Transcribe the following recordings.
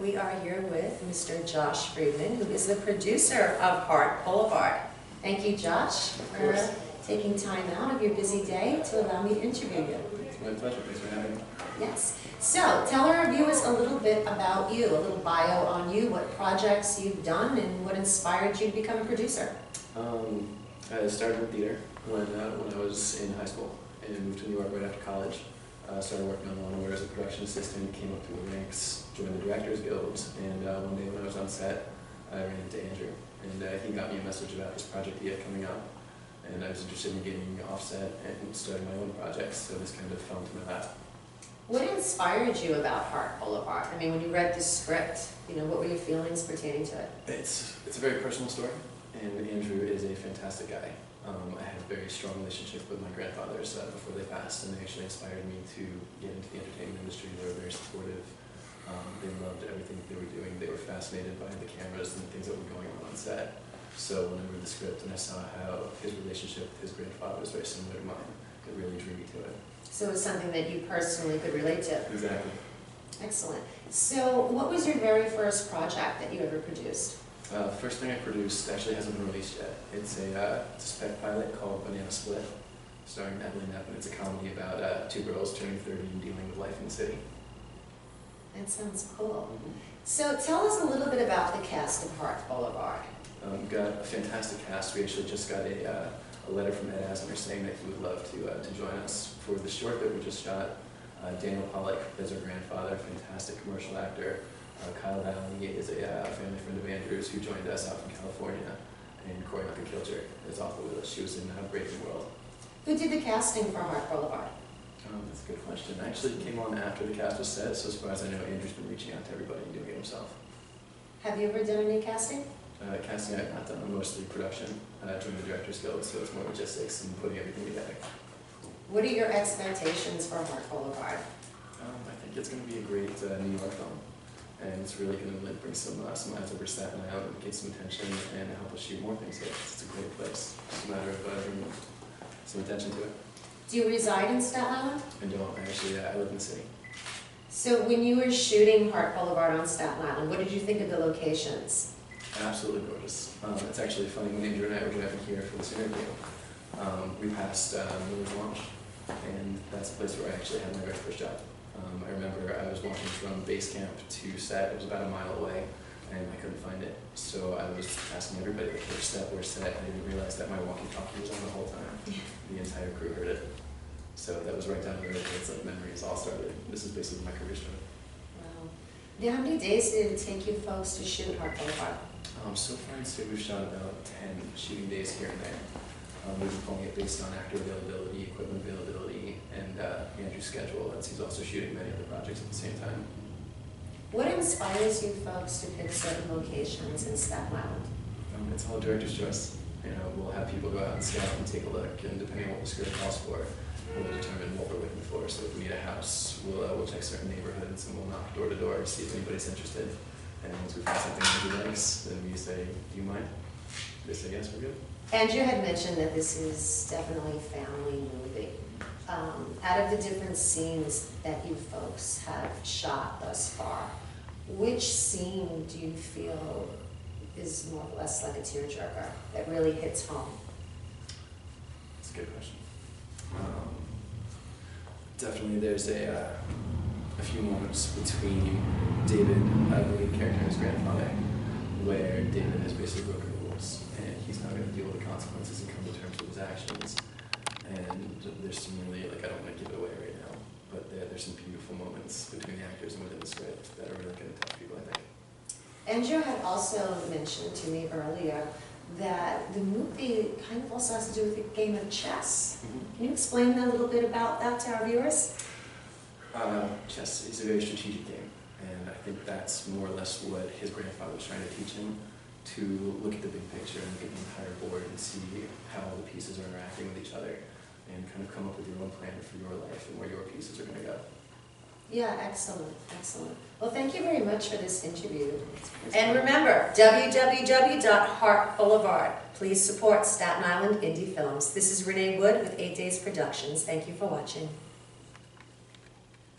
we are here with Mr. Josh Friedman, who is the producer of Hart Blvd. Thank you, Josh, for taking time out of your busy day to allow me to interview you. It's my pleasure. Thanks for having me. Yes. So, tell our viewers a little bit about you, a little bio on you, what projects you've done, and what inspired you to become a producer. I started with theater when I was in high school and moved to New York right after college. Started working on Law & Order as a production assistant, came up through the ranks, joined the Directors Guild, and one day when I was on set, I ran into Andrew, and he got me a message about this project he had coming up, and I was interested in getting offset and starting my own projects, so this kind of fell into my lap. What inspired you about Hart Blvd? I mean, when you read the script, what were your feelings pertaining to it? It's a very personal story, and Andrew is a fantastic guy. I had a very strong relationship with my grandfathers before they passed, and they actually inspired me to get into the entertainment industry. They were very supportive. They loved everything that they were doing. They were fascinated by the cameras and the things that were going on set. So when I read the script and I saw how his relationship with his grandfather was very similar to mine, it really drew me to it. So it was something that you personally could relate to? Exactly. Excellent. So what was your very first project that you ever produced? The first thing I produced actually hasn't been released yet. It's a spec pilot called Banana Split, starring Evelyn Knapp, and it's a comedy about two girls turning 30 and dealing with life in the city. That sounds cool. So tell us a little bit about the cast of Hart Blvd. We've got a fantastic cast. We actually just got a letter from Ed Asner saying that he would love to join us for the short that we just shot. Daniel Pollock is our grandfather, fantastic commercial actor. Kyle Valley is a family friend of Andrew's who joined us out from California. And Corey Kilcher is also with us. She was in Brave New World. Who did the casting for Hart Blvd? That's a good question. I actually came on after the cast was set, so as far as I know, Andrew's been reaching out to everybody and doing it himself. Have you ever done any casting? Casting I've not done, mostly production. I joined the Directors Guild, so it's more logistics and putting everything together. What are your expectations for Hart Blvd? I think it's going to be a great New York film, and it's really going to bring some eyes over Staten Island and get some attention and help us shoot more things here. It's a great place. It's a matter of bringing some attention to it. Do you reside in Staten Island? I don't. I live in the city. So when you were shooting Hart Blvd on Staten Island, what did you think of the locations? Absolutely gorgeous. It's actually funny, when Andrew and I were driving here for this interview, we passed Miller's Launch, and that's the place where I actually had my very first job. I remember I was walking from base camp to set. It was about a mile away, and I couldn't find it. So I was asking everybody, like, where's set? I didn't realize that my walkie-talkie was on the whole time. The entire crew heard it. So that was right down the road. It's like memories all started. This is basically my career started. Wow. Now, how many days did it take you folks to shoot Hart Blvd? So far in Sioux, we've shot about 10 shooting days here and there. We've been pulling it based on actor availability, equipment availability, and Andrew's schedule, as he's also shooting many other projects at the same time. What inspires you folks to pick certain locations in Staten Island? It's all director's choice. We'll have people go out and scout and take a look, and depending on what the script calls for, we'll determine what we're looking for. So if we need a house, we'll check certain neighborhoods, and we'll knock door to door to see if anybody's interested. And once we find something Andrew likes, then we say, do you mind? They say yes, we're good. Andrew had mentioned that this is definitely a family movie. Out of the different scenes that you folks have shot thus far, which scene do you feel is more or less like a tearjerker that really hits home? That's a good question. Definitely there's a few moments between David, the lead character, and his grandfather, where David has basically broken the rules, and he's not going to deal with the consequences and come to terms with his actions. And there's some really, I don't want to give it away right now, but there's some beautiful moments between the actors and within the script that are really going to touch people, I think. Andrew had also mentioned to me earlier that the movie kind of also has to do with a game of chess. Can you explain a little bit about that to our viewers? Chess is a very strategic game, and I think that's more or less what his grandfather was trying to teach him, to look at the big picture and look at the entire board and see how the pieces are interacting with each other and kind of come up with your own plan for your life and where your pieces are going to go. Yeah, excellent, excellent. Well, thank you very much for this interview. And remember, www.hartblvd. Please support Staten Island indie films. This is Renee Wood with 8 Days Productions. Thank you for watching.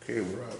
Okay, we're up.